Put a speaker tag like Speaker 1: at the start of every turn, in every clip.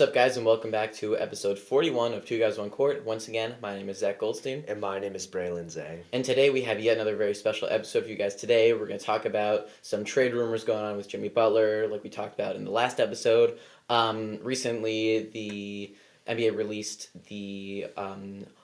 Speaker 1: What's up, guys, and welcome back to episode 41 of Two Guys, One Court. Once again, my name is Zach Goldstein.
Speaker 2: And my name is Braylon Zhang.
Speaker 1: And today we have yet another very special episode for you guys. Today we're going to talk about some trade rumors going on with Jimmy Butler, like we talked about in the last episode. Recently, the NBA released the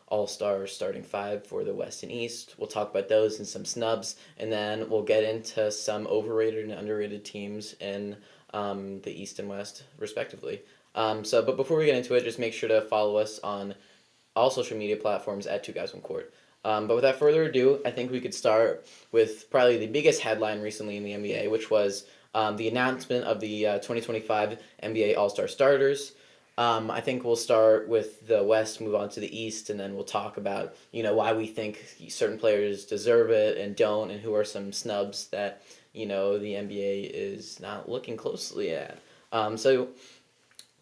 Speaker 1: All-Star starting five for the West and East. We'll talk about those and some snubs, and then we'll get into some overrated and underrated teams in the East and West, respectively. But before we get into it, just make sure to follow us on all social media platforms at Two Guys One Court. But without further ado, I think we could start with probably the biggest headline recently in the NBA, which was the announcement of the 2025 NBA All-Star starters. I think we'll start with the West, move on to the East, and then we'll talk about why we think certain players deserve it and don't, and who are some snubs that the NBA is not looking closely at. So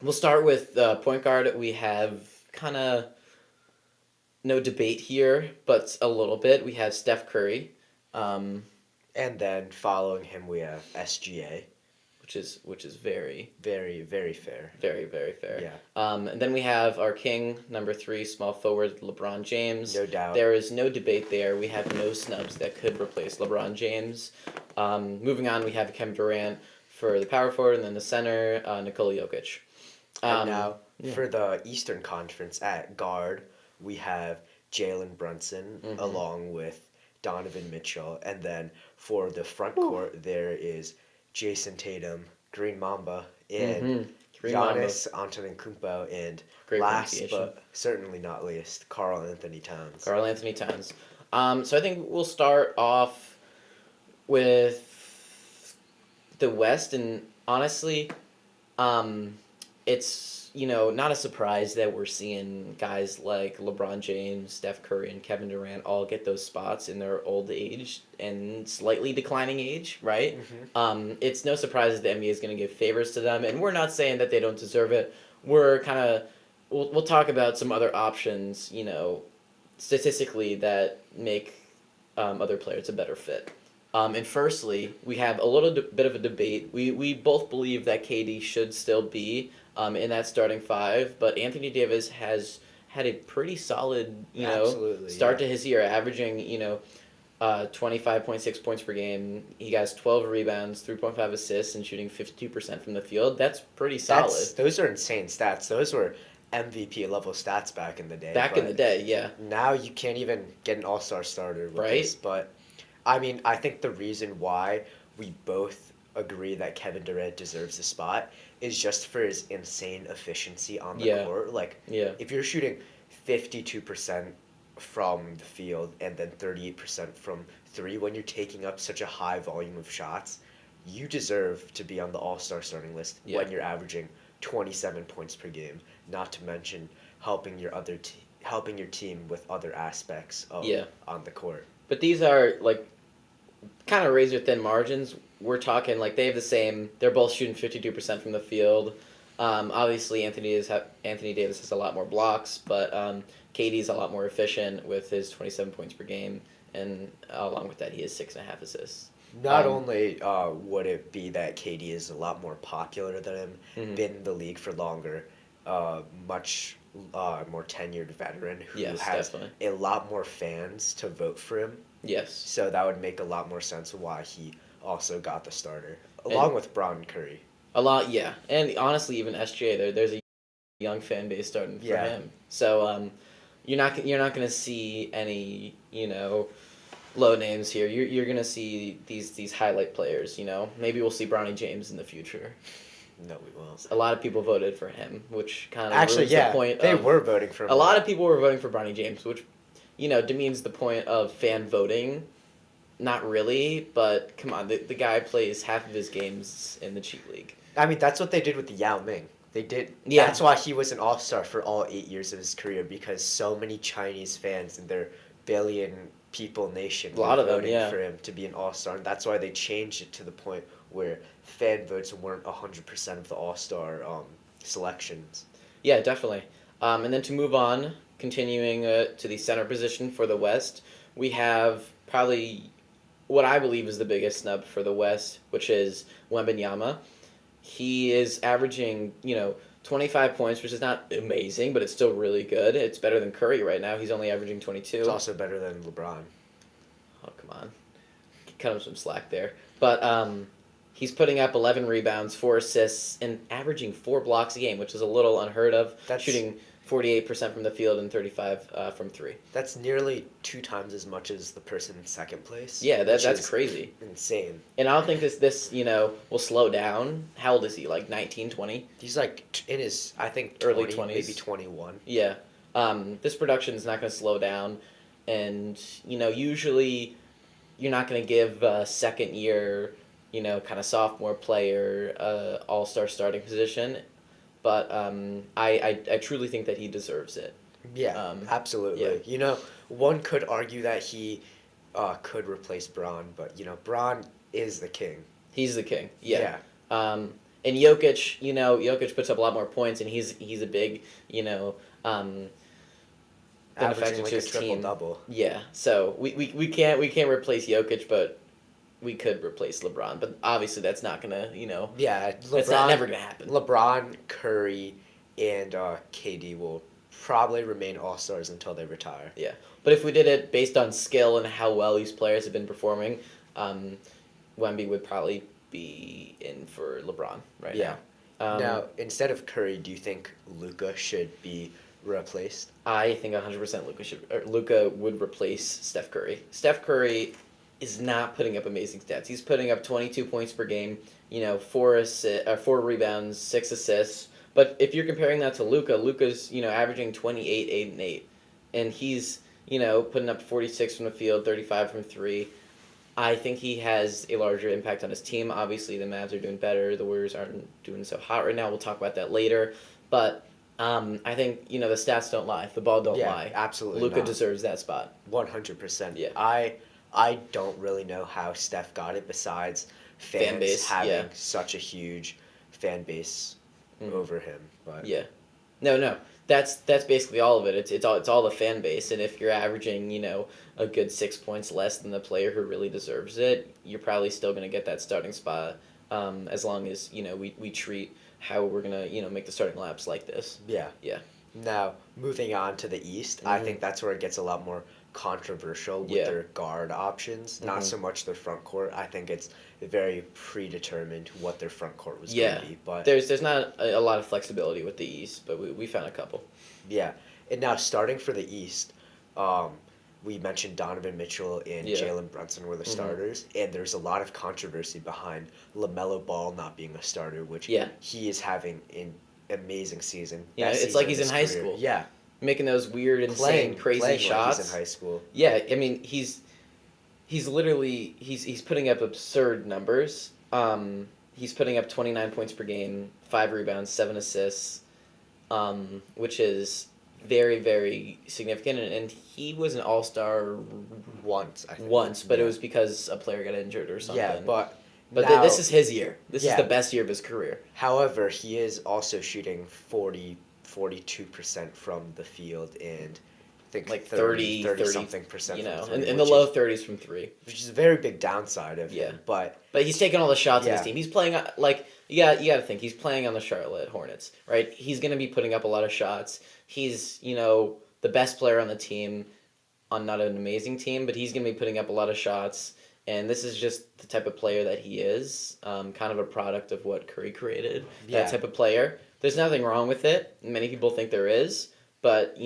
Speaker 1: we'll start with point guard. We have kind of no debate here, but a little bit. We have Steph Curry.
Speaker 2: And then following him, we have SGA.
Speaker 1: Which is very,
Speaker 2: very, very fair.
Speaker 1: Very, very fair.
Speaker 2: Yeah.
Speaker 1: And then we have our king, number 3, small forward, LeBron James.
Speaker 2: No doubt.
Speaker 1: There is no debate there. We have no snubs that could replace LeBron James. Moving on, we have Kevin Durant for the power forward, and then the center, Nikola Jokic.
Speaker 2: And now, for the Eastern Conference at guard, we have Jalen Brunson along with Donovan Mitchell. And then for the front court, there is Jason Tatum, Green Mamba, and Giannis Antetokounmpo, and
Speaker 1: Great
Speaker 2: last but certainly not least, Karl Anthony Towns.
Speaker 1: So I think we'll start off with the West, and honestly, it's not a surprise that we're seeing guys like LeBron James, Steph Curry, and Kevin Durant all get those spots in their old age and slightly declining age, right? It's no surprise that the NBA is going to give favors to them, and we're not saying that they don't deserve it. We're kind of we'll talk about some other options, statistically that make other players a better fit. And firstly, we have a little bit of a debate. We both believe that KD should still be in that starting five, but Anthony Davis has had a pretty solid, start to his year, averaging, 25.6 points per game. He has 12 rebounds, 3.5 assists, and shooting 52% from the field. That's pretty solid.
Speaker 2: Those are insane stats. Those were MVP level stats back in the day.
Speaker 1: Yeah.
Speaker 2: Now you can't even get an all-star starter with this, but I mean, I think the reason why we both agree that Kevin Durant deserves the spot is just for his insane efficiency on the court. If you're shooting 52% from the field and then 38% from three when you're taking up such a high volume of shots, you deserve to be on the all-star starting list when you're averaging 27 points per game, not to mention helping your team with other aspects on the court.
Speaker 1: But these are kind of razor thin margins. We're talking they have the same. They're both shooting 52% from the field. Obviously, Anthony Davis has a lot more blocks, but KD's a lot more efficient with his 27 points per game, and along with that, he has 6.5 assists.
Speaker 2: Not only would it be that KD is a lot more popular than him, been in the league for longer, much more tenured veteran who has
Speaker 1: definitely
Speaker 2: a lot more fans to vote for him.
Speaker 1: Yes.
Speaker 2: So that would make a lot more sense why he also got the starter, along with Brown and Curry.
Speaker 1: A lot, yeah. And honestly, even SGA, there's a young fan base starting for him. So you're not going to see any, low names here. You're going to see these highlight players, Maybe we'll see Bronny James in the future.
Speaker 2: No, we won't.
Speaker 1: A lot of people voted for him, which kind of
Speaker 2: actually,
Speaker 1: the point
Speaker 2: they were voting for him.
Speaker 1: A lot of people were voting for Bronny James, which demeans the point of fan voting. Not really, but come on, the guy plays half of his games in the Cheat League.
Speaker 2: I mean, that's what they did with Yao Ming. They did.
Speaker 1: Yeah.
Speaker 2: That's why he was an all-star for all 8 years of his career, because so many Chinese fans in their billion people nation were voting for him to be an all-star. And that's why they changed it to the point where fan votes weren't 100% of the all-star selections.
Speaker 1: Yeah, definitely. And then to move on, continuing to the center position for the West, we have probably what I believe is the biggest snub for the West, which is Wembanyama. He is averaging, 25 points, which is not amazing, but it's still really good. It's better than Curry right now. He's only averaging 22.
Speaker 2: It's also better than LeBron.
Speaker 1: Oh, come on. Cut him some slack there. But he's putting up 11 rebounds, 4 assists, and averaging 4 blocks a game, which is a little unheard of.
Speaker 2: That's
Speaker 1: shooting 48% from the field and 35 from 3.
Speaker 2: That's nearly 2 times as much as the person in second place.
Speaker 1: Yeah, that's crazy.
Speaker 2: Insane.
Speaker 1: And I don't think this will slow down. How old is he? Like 19, 20?
Speaker 2: He's like in his, I think,
Speaker 1: early
Speaker 2: 20s,
Speaker 1: 20s,
Speaker 2: maybe 21.
Speaker 1: Yeah. This production is not going to slow down, and usually you're not going to give a second year, kind of sophomore player all-star starting position, but I truly think that he deserves it.
Speaker 2: Yeah, absolutely.
Speaker 1: Yeah.
Speaker 2: One could argue that he could replace Braun, but Braun is the king.
Speaker 1: He's the king. Yeah. And Jokic, Jokic puts up a lot more points, and he's a big,
Speaker 2: Averaging like a triple double.
Speaker 1: Yeah. So we can't replace Jokic, but we could replace LeBron. But obviously that's not gonna,
Speaker 2: Yeah,
Speaker 1: that's never gonna happen.
Speaker 2: LeBron, Curry, and KD will probably remain all-stars until they retire.
Speaker 1: Yeah. But if we did it based on skill and how well these players have been performing, Wemby would probably be in for LeBron right now.
Speaker 2: Now, instead of Curry, do you think Luka should be replaced?
Speaker 1: I think 100% Luka would replace Steph Curry. Steph Curry is not putting up amazing stats. He's putting up 22 points per game, 4 rebounds, 6 assists. But if you're comparing that to Luka, Luka's averaging 28, 8, and 8, and he's putting up 46 from the field, 35 from 3. I think he has a larger impact on his team. Obviously, the Mavs are doing better. The Warriors aren't doing so hot right now. We'll talk about that later. But I think the stats don't lie. The ball don't lie.
Speaker 2: Absolutely.
Speaker 1: Luka deserves that spot.
Speaker 2: 100%.
Speaker 1: Yeah.
Speaker 2: I don't really know how Steph got it besides
Speaker 1: Fan base,
Speaker 2: having such a huge fan base over him. But
Speaker 1: yeah, no, that's basically all of it. It's all the fan base, and if you're averaging a good 6 points less than the player who really deserves it, you're probably still gonna get that starting spot. As long as we treat how we're gonna make the starting laps like this.
Speaker 2: Yeah.
Speaker 1: Yeah.
Speaker 2: Now moving on to the East, I think that's where it gets a lot more controversial with their guard options. Not so much their front court. I think it's very predetermined what their front court was going to be. But
Speaker 1: there's not a lot of flexibility with the East, but we found a couple.
Speaker 2: Yeah, and now starting for the East, we mentioned Donovan Mitchell and Jalen Brunson were the starters, and there's a lot of controversy behind LaMelo Ball not being a starter, which he is having an amazing season.
Speaker 1: Yeah, it's like he's in high school.
Speaker 2: Yeah.
Speaker 1: Making those weird, insane, crazy shots.
Speaker 2: Like he's in high school.
Speaker 1: Yeah, I mean he's literally he's putting up absurd numbers. He's putting up 29 points per game, 5 rebounds, 7 assists, which is very, very significant. And he was an all-star
Speaker 2: once, I think.
Speaker 1: But it was because a player got injured or something.
Speaker 2: Yeah, but
Speaker 1: now, this is his year. This is the best year of his career.
Speaker 2: However, he is also shooting 42% from the field and I think
Speaker 1: like 30
Speaker 2: something percent from 3.
Speaker 1: In the low 30s from 3.
Speaker 2: Which is a very big downside of him. But
Speaker 1: he's taking all the shots in his team. He's playing you got to think he's playing on the Charlotte Hornets, right? He's going to be putting up a lot of shots. He's, the best player on the team on not an amazing team, but he's going to be putting up a lot of shots. And this is just the type of player that he is, kind of a product of what Curry created. That type of player. There's nothing wrong with it. Many people think there is, but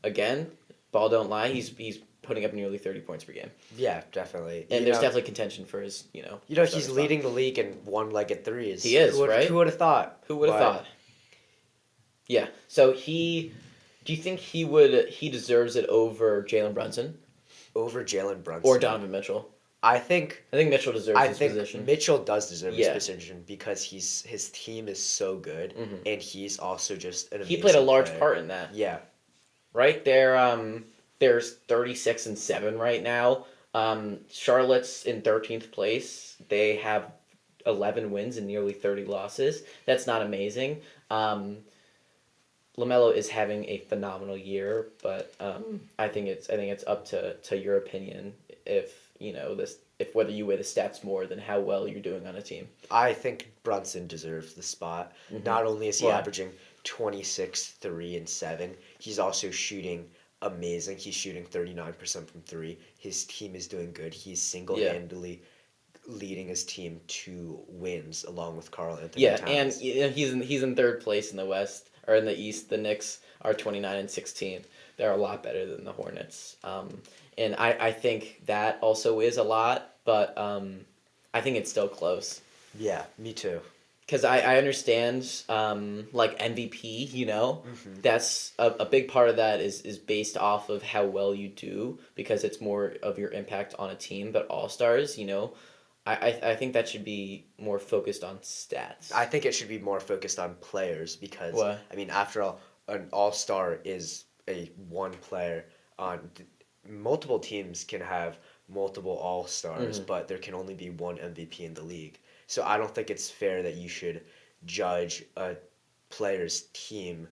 Speaker 1: again, ball don't lie. He's putting up nearly 30 points per game.
Speaker 2: Yeah, definitely.
Speaker 1: And there's definitely contention for his,
Speaker 2: he's leading the league in one-legged threes.
Speaker 1: He is, right?
Speaker 2: Who would have thought?
Speaker 1: Who would have thought? Yeah. So do you think he deserves it over Jalen Brunson?
Speaker 2: Over Jalen Brunson.
Speaker 1: Or Donovan Mitchell?
Speaker 2: I think
Speaker 1: Mitchell deserves his position.
Speaker 2: Mitchell does deserve his position because his team is so good, and he's also just an amazing
Speaker 1: He played a large
Speaker 2: player.
Speaker 1: part in that.
Speaker 2: Yeah.
Speaker 1: Right? There's 36-7 right now. Charlotte's in 13th place. They have 11 wins and nearly 30 losses. That's not amazing. LaMelo is having a phenomenal year, but I think it's up to your opinion if if whether you weigh the stats more than how well you're doing on a team.
Speaker 2: I think Brunson deserves the spot.
Speaker 1: Mm-hmm.
Speaker 2: Not only is he
Speaker 1: Why?
Speaker 2: averaging 26, 3, and 7, he's also shooting amazing. He's shooting 39% from 3. His team is doing good. He's single-handedly leading his team to wins along with Karl Anthony
Speaker 1: Yeah, and
Speaker 2: Towns.
Speaker 1: he's in third place in the West or in the East. The Knicks are 29 and 16. They're a lot better than the Hornets. And I think that also is a lot, but I think it's still close.
Speaker 2: Yeah, me too.
Speaker 1: Because I understand like MVP, that's a big part of that is based off of how well you do because it's more of your impact on a team. But All Stars, I think that should be more focused on stats.
Speaker 2: I think it should be more focused on players because,
Speaker 1: What?
Speaker 2: I mean, after all, an all-star is a one player on multiple teams can have multiple all-stars, but there can only be one MVP in the league. So I don't think it's fair that you should judge a player's team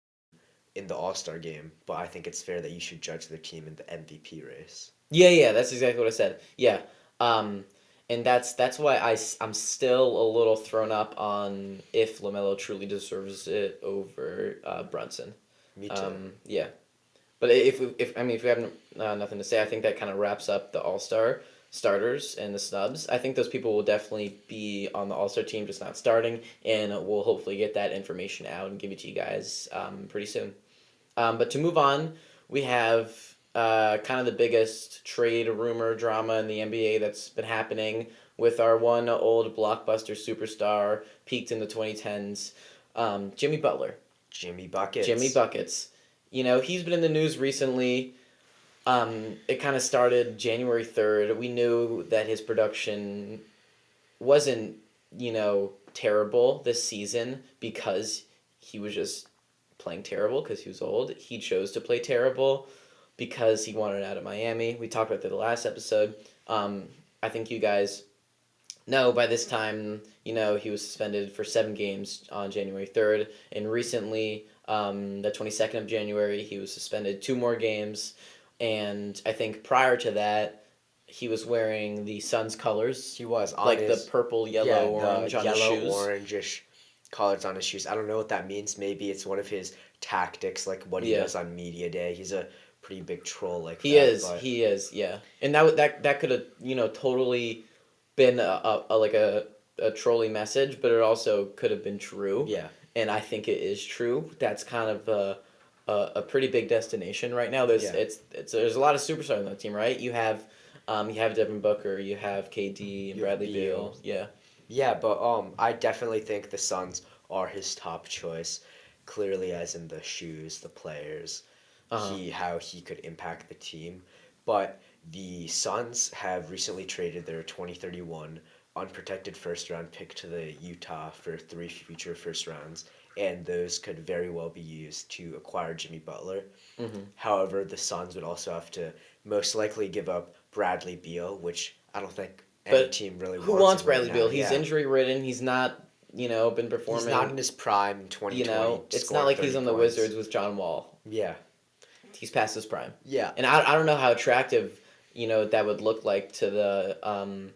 Speaker 2: in the all-star game, but I think it's fair that you should judge their team in the MVP race.
Speaker 1: Yeah, that's exactly what I said. Yeah. Um, and that's why I'm still a little thrown up on if LaMelo truly deserves it over Brunson.
Speaker 2: Me too.
Speaker 1: Yeah. But if we have nothing to say, I think that kind of wraps up the All Star starters and the snubs. I think those people will definitely be on the All Star team, just not starting, and we'll hopefully get that information out and give it to you guys pretty soon. But to move on, we have kind of the biggest trade rumor drama in the NBA that's been happening with our one old blockbuster superstar, peaked in the 2010s, Jimmy Butler.
Speaker 2: Jimmy Buckets.
Speaker 1: Jimmy Buckets. He's been in the news recently. It kind of started January 3rd. We knew that his production wasn't, terrible this season because he was just playing terrible because he was old. He chose to play terrible because he wanted out of Miami. We talked about that in the last episode. I think you guys know by this time, he was suspended for 7 games on January 3rd. And recently, the 22nd of January, he was suspended 2 more games. And I think prior to that, he was wearing the Suns colors.
Speaker 2: He was on
Speaker 1: like
Speaker 2: his,
Speaker 1: the purple, yellow, orange on his shoes.
Speaker 2: Yellow, orangish colors on his shoes. I don't know what that means. Maybe it's one of his tactics, like what he does on media day. He's a pretty big troll like
Speaker 1: he
Speaker 2: that.
Speaker 1: He is, yeah. And that could have, totally been a trolling message, but it also could have been true.
Speaker 2: Yeah.
Speaker 1: And I think it is true. That's kind of a pretty big destination right now. There's a lot of superstars on the team, right? You have Devin Booker, you have KD and Bradley Beal. Yeah.
Speaker 2: Yeah, but I definitely think the Suns are his top choice. Clearly, as in the shoes, the players, how he could impact the team. But the Suns have recently traded their 2031 unprotected first round pick to the Utah for 3 future first rounds, and those could very well be used to acquire Jimmy Butler. However, the Suns would also have to most likely give up Bradley Beal, which I don't think any team really wants.
Speaker 1: Who wants
Speaker 2: him
Speaker 1: Bradley
Speaker 2: right
Speaker 1: Beal?
Speaker 2: now.
Speaker 1: He's injury ridden. He's not, been performing.
Speaker 2: He's not in his prime in 2020.
Speaker 1: It's not like he's on the
Speaker 2: points.
Speaker 1: Wizards with John Wall.
Speaker 2: Yeah.
Speaker 1: He's past his prime.
Speaker 2: Yeah.
Speaker 1: And I don't know how attractive, that would look like to the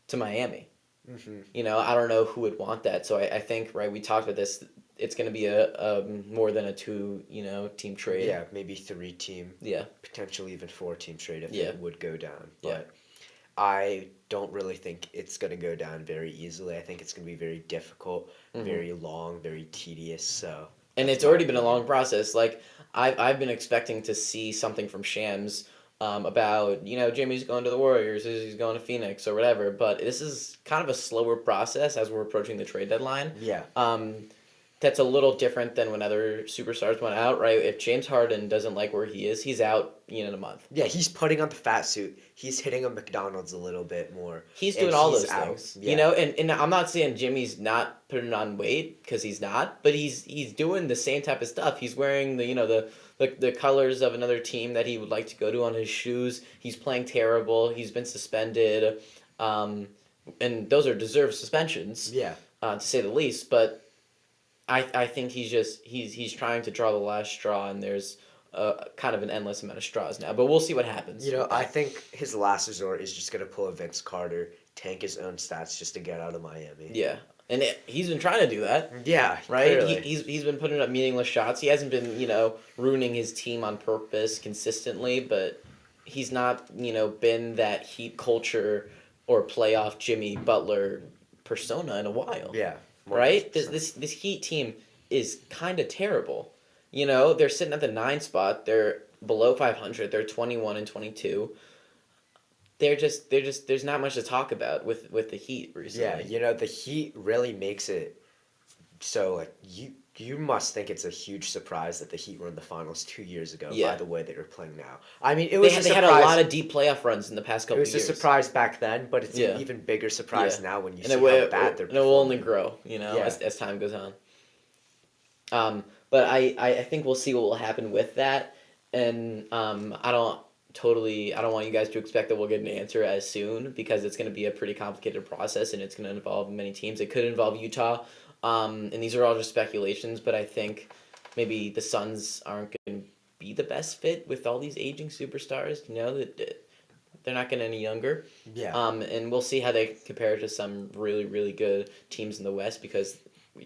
Speaker 1: to Miami. I don't know who would want that. So I think, right, we talked about this. It's going to be a more than a 2, team trade.
Speaker 2: Yeah, maybe 3 team.
Speaker 1: Yeah.
Speaker 2: Potentially even 4 team trade if it would go down. But
Speaker 1: Yeah.
Speaker 2: I don't really think it's going to go down very easily. I think it's going to be very difficult, very long, very tedious. So.
Speaker 1: And it's already been a long process. Like I've been expecting to see something from Shams about Jimmy's going to the Warriors, he's going to Phoenix or whatever. But this is kind of a slower process as we're approaching the trade deadline.
Speaker 2: Yeah.
Speaker 1: That's a little different than when other superstars went out, right? If James Harden doesn't like where he is, he's out in a month.
Speaker 2: Yeah, he's putting on the fat suit. He's hitting a McDonald's a little bit more.
Speaker 1: He's doing all those
Speaker 2: out.
Speaker 1: things,
Speaker 2: Yeah.
Speaker 1: And I'm not saying Jimmy's not putting on weight because he's not, but he's doing the same type of stuff. He's wearing the colors of another team that he would like to go to on his shoes. He's playing terrible. He's been suspended, and those are deserved suspensions.
Speaker 2: Yeah.
Speaker 1: To say the least, but I think he's trying to draw the last straw, and there's kind of an endless amount of straws now. But we'll see what happens.
Speaker 2: I think his last resort is just gonna pull a Vince Carter, tank his own stats just to get out of Miami.
Speaker 1: Yeah, and he's been trying to do that.
Speaker 2: Yeah,
Speaker 1: Right?
Speaker 2: clearly.
Speaker 1: He's been putting up meaningless shots. He hasn't been, ruining his team on purpose consistently, but he's not, been that Heat culture or playoff Jimmy Butler persona in a while.
Speaker 2: Yeah,
Speaker 1: Right?
Speaker 2: 100%.
Speaker 1: This Heat team is kind of terrible. They're sitting at the 9 spot. They're below 500. They're 21-22. They're just there's not much to talk about with the Heat recently.
Speaker 2: Yeah, the Heat really makes it so like you must think it's a huge surprise that the Heat were in the finals 2 years ago
Speaker 1: Yeah.
Speaker 2: by the way they were playing now. I mean, it
Speaker 1: They
Speaker 2: was
Speaker 1: had,
Speaker 2: a
Speaker 1: they
Speaker 2: surprise.
Speaker 1: had a lot of deep playoff runs in the past
Speaker 2: It
Speaker 1: couple
Speaker 2: was
Speaker 1: years.
Speaker 2: a surprise back then, but it's
Speaker 1: Yeah.
Speaker 2: an even bigger surprise
Speaker 1: Yeah.
Speaker 2: now when you
Speaker 1: And
Speaker 2: see
Speaker 1: it
Speaker 2: how bad they're
Speaker 1: will only
Speaker 2: performing.
Speaker 1: grow,
Speaker 2: Yeah.
Speaker 1: as time goes on. But I think we'll see what will happen with that, and I don't want you guys to expect that we'll get an answer as soon because it's going to be a pretty complicated process and it's going to involve many teams. It could involve Utah, and these are all just speculations. But I think maybe the Suns aren't going to be the best fit with all these aging superstars. That they're not getting any younger.
Speaker 2: Yeah.
Speaker 1: And we'll see how they compare to some really, really good teams in the West because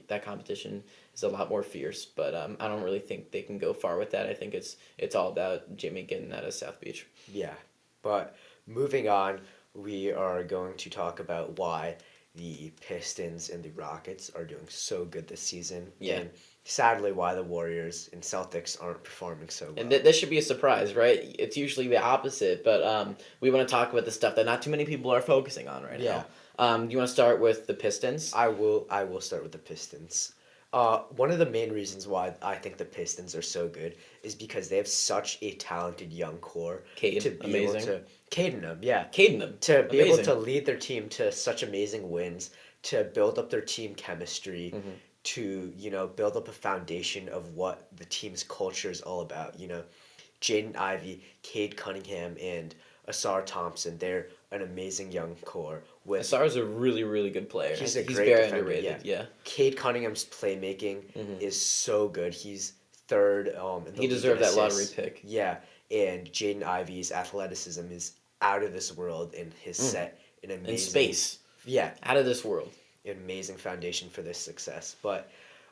Speaker 1: that competition is a lot more fierce. But I don't really think they can go far with that. I think it's all about Jimmy getting out of South Beach.
Speaker 2: Yeah. But moving on, we are going to talk about why the Pistons and the Rockets are doing so good this season.
Speaker 1: Yeah.
Speaker 2: And sadly why the Warriors and Celtics aren't performing so well.
Speaker 1: And this should be a surprise, right? It's usually the opposite, but we want to talk about the stuff that not too many people are focusing on right
Speaker 2: Yeah.
Speaker 1: now. Do you want to start with the Pistons?
Speaker 2: I will start with the Pistons. One of the main reasons why I think the Pistons are so good is because they have such a talented young core
Speaker 1: Cade,
Speaker 2: to be
Speaker 1: amazing.
Speaker 2: able to Cadenham, yeah.
Speaker 1: Cadenham,
Speaker 2: To be able
Speaker 1: amazing.
Speaker 2: to lead their team to such amazing wins, to build up their team chemistry,
Speaker 1: Mm-hmm.
Speaker 2: to, build up a foundation of what the team's culture is all about. Jaden Ivey, Cade Cunningham, and Asar Thompson, they're an amazing young core. With
Speaker 1: Asar's a really, really good player.
Speaker 2: He's a
Speaker 1: He's
Speaker 2: great
Speaker 1: very
Speaker 2: defender,
Speaker 1: underrated. Yeah.
Speaker 2: Cade Cunningham's playmaking is so good. He's third in the
Speaker 1: He
Speaker 2: league
Speaker 1: deserved
Speaker 2: in
Speaker 1: that lottery
Speaker 2: assists.
Speaker 1: pick.
Speaker 2: Yeah, and Jaden Ivey's athleticism is out of this world, and his set an amazing
Speaker 1: In space.
Speaker 2: Yeah,
Speaker 1: Out of this world.
Speaker 2: an amazing foundation for this success. But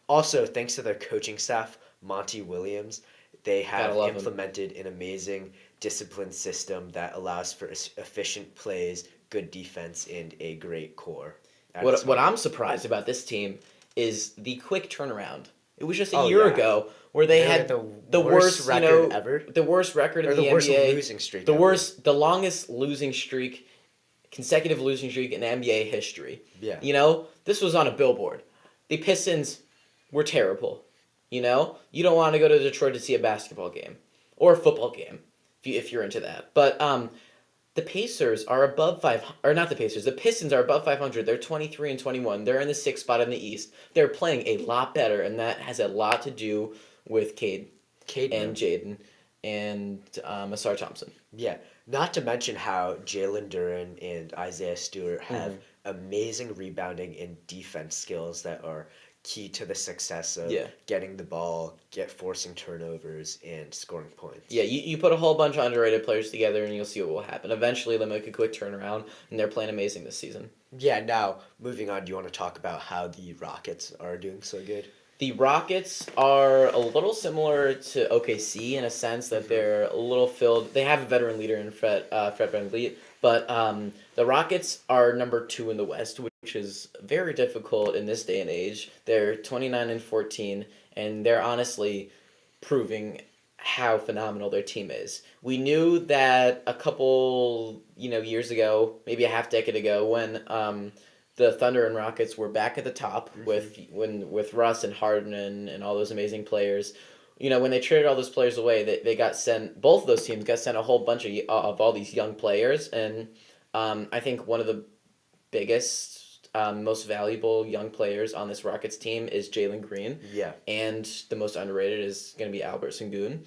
Speaker 2: also thanks to their coaching staff, Monty Williams, they have
Speaker 1: Gotta love him.
Speaker 2: implemented an amazing disciplined system that allows for efficient plays, good defense, and a great core.
Speaker 1: What I'm surprised about this team is the quick turnaround. It was just a
Speaker 2: Oh,
Speaker 1: year
Speaker 2: yeah.
Speaker 1: ago where they
Speaker 2: They
Speaker 1: had
Speaker 2: had
Speaker 1: the worst
Speaker 2: record ever.
Speaker 1: the worst record
Speaker 2: Or
Speaker 1: in
Speaker 2: the
Speaker 1: the
Speaker 2: worst
Speaker 1: NBA,
Speaker 2: losing streak
Speaker 1: the
Speaker 2: ever.
Speaker 1: the longest losing streak, consecutive losing streak in NBA history.
Speaker 2: Yeah.
Speaker 1: This was on a billboard. The Pistons were terrible. You don't want to go to Detroit to see a basketball game or a football game if you're into that. But the Pacers are above not the Pacers. The Pistons are above 500. They're 23-21. They're in the 6th spot in the East. They're playing a lot better, and that has a lot to do with Cade and Jaden and Asar Thompson.
Speaker 2: Yeah, not to mention how Jalen Duren and Isaiah Stewart have amazing rebounding and defense skills that are key to the success of getting the ball, forcing turnovers, and scoring points.
Speaker 1: Yeah, you put a whole bunch of underrated players together, and you'll see what will happen. Eventually, they'll make a quick turnaround, and they're playing amazing this season.
Speaker 2: Yeah, now, moving on, do you want to talk about how the Rockets are doing so good?
Speaker 1: The Rockets are a little similar to OKC in a sense that they're a little filled. They have a veteran leader in Fred VanVleet, but the Rockets are number 2 in the West, which is very difficult in this day and age. They're 29-14, and they're honestly proving how phenomenal their team is. We knew that a couple years ago, maybe a half decade ago, when the Thunder and Rockets were back at the top with Russ and Harden and all those amazing players. When they traded all those players away, they got sent. Both of those teams got sent a whole bunch of all these young players, and I think one of the biggest, most valuable young players on this Rockets team is Jalen Green.
Speaker 2: Yeah.
Speaker 1: And the most underrated is going to be Albert Sengun.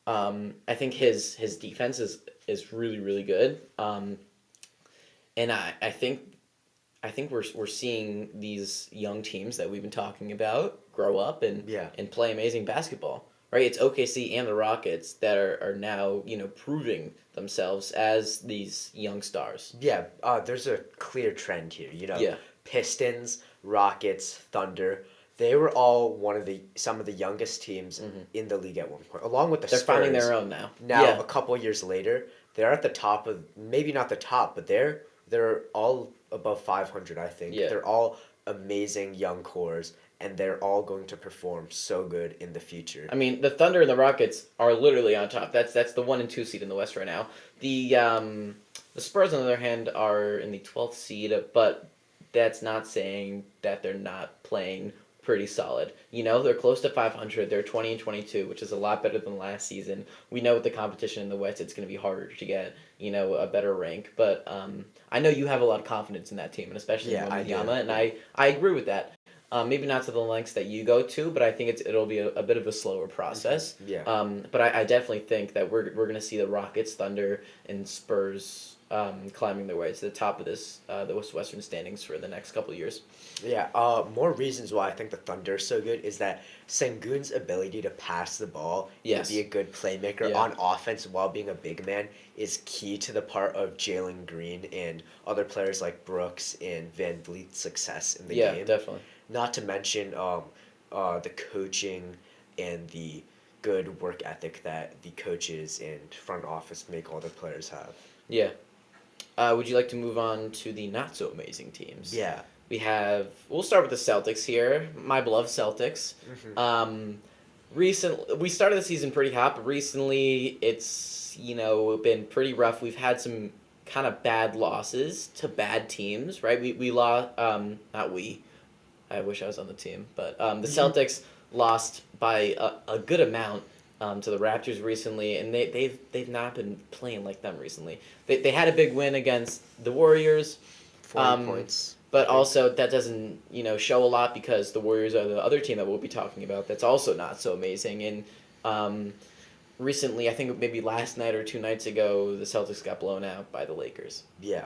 Speaker 1: I think his defense is really, really good. And I think we're seeing these young teams that we've been talking about grow up and play amazing basketball. right? It's OKC and the Rockets that are now, proving themselves as these young stars.
Speaker 2: Yeah, there's a clear trend here.
Speaker 1: Yeah.
Speaker 2: Pistons, Rockets, Thunder. They were all some of the youngest teams in the league at one point, along with the
Speaker 1: They're finding
Speaker 2: Spurs.
Speaker 1: their own now.
Speaker 2: Now, a couple years later, they're at the top of, maybe not the top, but they're all above 500. I think
Speaker 1: Yeah.
Speaker 2: they're all amazing young cores, and they're all going to perform so good in the future.
Speaker 1: I mean, the Thunder and the Rockets are literally on top. That's the 1 and 2 seed in the West right now. The Spurs, on the other hand, are in the 12th seed, but that's not saying that they're not playing pretty solid. They're close to 500. They're 20 and 22, which is a lot better than last season. We know with the competition in the West, it's going to be harder to get, a better rank. But I know you have a lot of confidence in that team, and especially in Wembanyama, and I agree with that. Maybe not to the lengths that you go to, but I think it'll be a bit of a slower process.
Speaker 2: Yeah.
Speaker 1: But I definitely think that we're going to see the Rockets, Thunder, and Spurs climbing their way to the top of the Western standings for the next couple of years.
Speaker 2: Yeah, more reasons why I think the Thunder are so good is that Sengun's ability to pass the ball and be a good playmaker on offense while being a big man is key to the part of Jalen Green and other players like Brooks and Van Vliet's success in the game.
Speaker 1: Yeah, definitely.
Speaker 2: Not to mention the coaching and the good work ethic that the coaches and front office make all the players have.
Speaker 1: Yeah. Would you like to move on to the not so amazing teams?
Speaker 2: Yeah.
Speaker 1: We'll start with the Celtics here. My beloved Celtics. We started the season pretty hot, but recently it's, been pretty rough. We've had some kind of bad losses to bad teams, right? We lost, not we. I wish I was on the team, but the Celtics lost by a good amount to the Raptors recently, and they've not been playing like them recently. They had a big win against the Warriors,
Speaker 2: 40 points,
Speaker 1: but also that doesn't show a lot because the Warriors are the other team that we'll be talking about. That's also not so amazing. And recently, I think maybe last night or 2 nights ago, the Celtics got blown out by the Lakers.
Speaker 2: Yeah,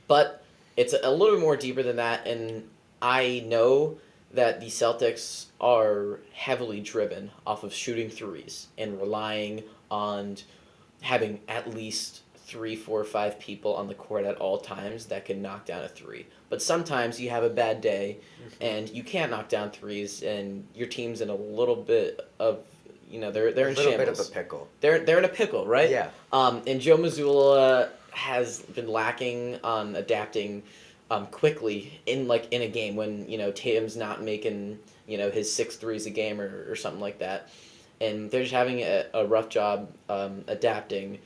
Speaker 1: but it's a little bit more deeper than that, and I know that the Celtics are heavily driven off of shooting threes and relying on having at least 3, 4, 5 people on the court at all times that can knock down a three. But sometimes you have a bad day and you can't knock down threes, and your team's in a little bit of they're in shambles. A little bit of
Speaker 2: a pickle.
Speaker 1: They're in a pickle, right?
Speaker 2: Yeah.
Speaker 1: And Joe Mazzulla has been lacking on adapting quickly in a game when Tatum's not making his 6 threes a game or something like that, and they're just having a rough job adapting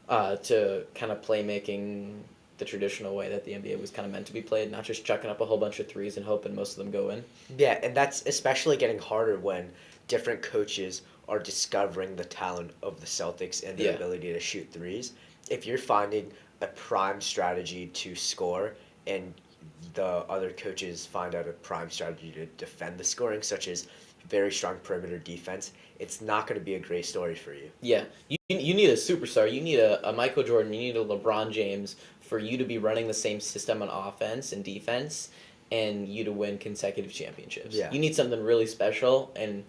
Speaker 1: to kind of playmaking the traditional way that the NBA was kind of meant to be played, not just chucking up a whole bunch of threes and hoping most of them go in.
Speaker 2: Yeah, and that's especially getting harder when different coaches are discovering the talent of the Celtics and their ability to shoot threes. If you're finding a prime strategy to score and the other coaches find out a prime strategy to defend the scoring, such as very strong perimeter defense, it's not going to be a great story for you.
Speaker 1: Yeah, you need a superstar. You need a Michael Jordan. You need a LeBron James for you to be running the same system on offense and defense and you to win consecutive championships.
Speaker 2: Yeah.
Speaker 1: You need something really special, and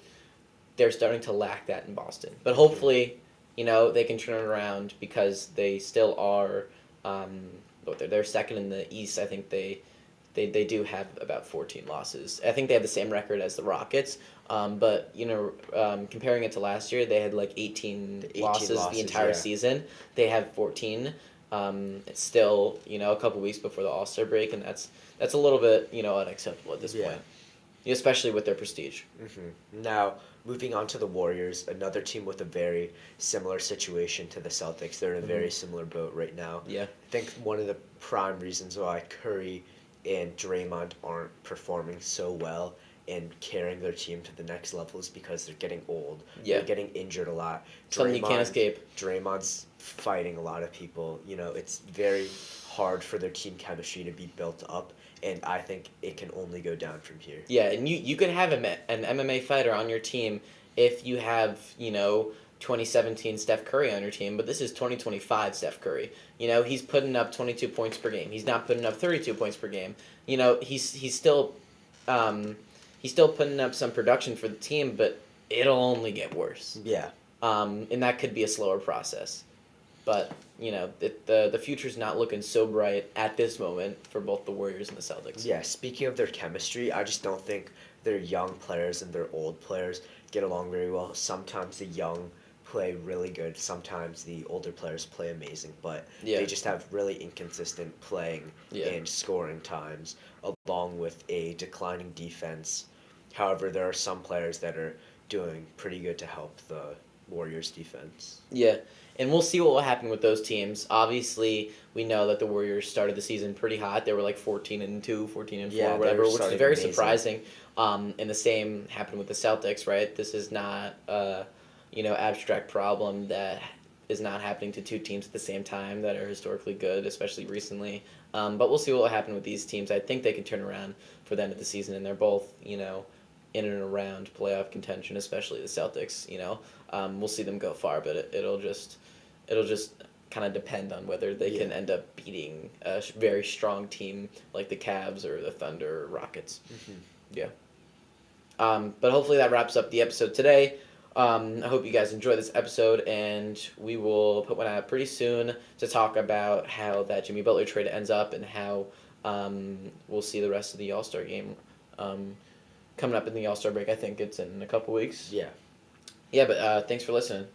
Speaker 1: they're starting to lack that in Boston. But hopefully, they can turn it around because they still are they're second in the East. I think they do have about 14 losses. I think they have the same record as the Rockets. But comparing it to last year, they had 18 losses the entire season. They have 14. It's still a couple weeks before the All-Star break, and that's a little bit unacceptable at this point, especially with their prestige.
Speaker 2: Now, moving on to the Warriors, another team with a very similar situation to the Celtics. They're in a very similar boat right now.
Speaker 1: Yeah.
Speaker 2: I think one of the prime reasons why Curry and Draymond aren't performing so well and carrying their team to the next level is because they're getting old.
Speaker 1: Yeah.
Speaker 2: They're getting injured a lot.
Speaker 1: Something you can't escape.
Speaker 2: Draymond's fighting a lot of people. It's very hard for their team chemistry to be built up, and I think it can only go down from here.
Speaker 1: Yeah, and you could have an MMA fighter on your team if you have, 2017 Steph Curry on your team, but this is 2025 Steph Curry. He's putting up 22 points per game. He's not putting up 32 points per game. He's still putting up some production for the team, but it'll only get worse.
Speaker 2: Yeah.
Speaker 1: And that could be a slower process. But, the future's not looking so bright at this moment for both the Warriors and the Celtics.
Speaker 2: Yeah, speaking of their chemistry, I just don't think their young players and their old players get along very well. Sometimes the young play really good, sometimes the older players play amazing, but
Speaker 1: Yeah.
Speaker 2: they just have really inconsistent playing
Speaker 1: Yeah.
Speaker 2: and scoring times, along with a declining defense. However, there are some players that are doing pretty good to help the Warriors defense.
Speaker 1: Yeah, and we'll see what will happen with those teams. Obviously, we know that the Warriors started the season pretty hot. They were like 14-2, 14-4,
Speaker 2: Yeah, they
Speaker 1: whatever,
Speaker 2: were
Speaker 1: which is
Speaker 2: starting
Speaker 1: very
Speaker 2: amazing.
Speaker 1: surprising. And the same happened with the Celtics, right? This is not abstract problem that is not happening to two teams at the same time that are historically good, especially recently. But we'll see what will happen with these teams. I think they can turn around for the end of the season, and they're both, in and around playoff contention, especially the Celtics. We'll see them go far, but it'll just kind of depend on whether they can end up beating a very strong team like the Cavs or the Thunder or Rockets.
Speaker 2: Mm-hmm.
Speaker 1: Yeah. But hopefully that wraps up the episode today. I hope you guys enjoy this episode, and we will put one out pretty soon to talk about how that Jimmy Butler trade ends up and how we'll see the rest of the All-Star game coming up in the All-Star break. I think it's in a couple weeks.
Speaker 2: Yeah.
Speaker 1: Yeah, but thanks for listening.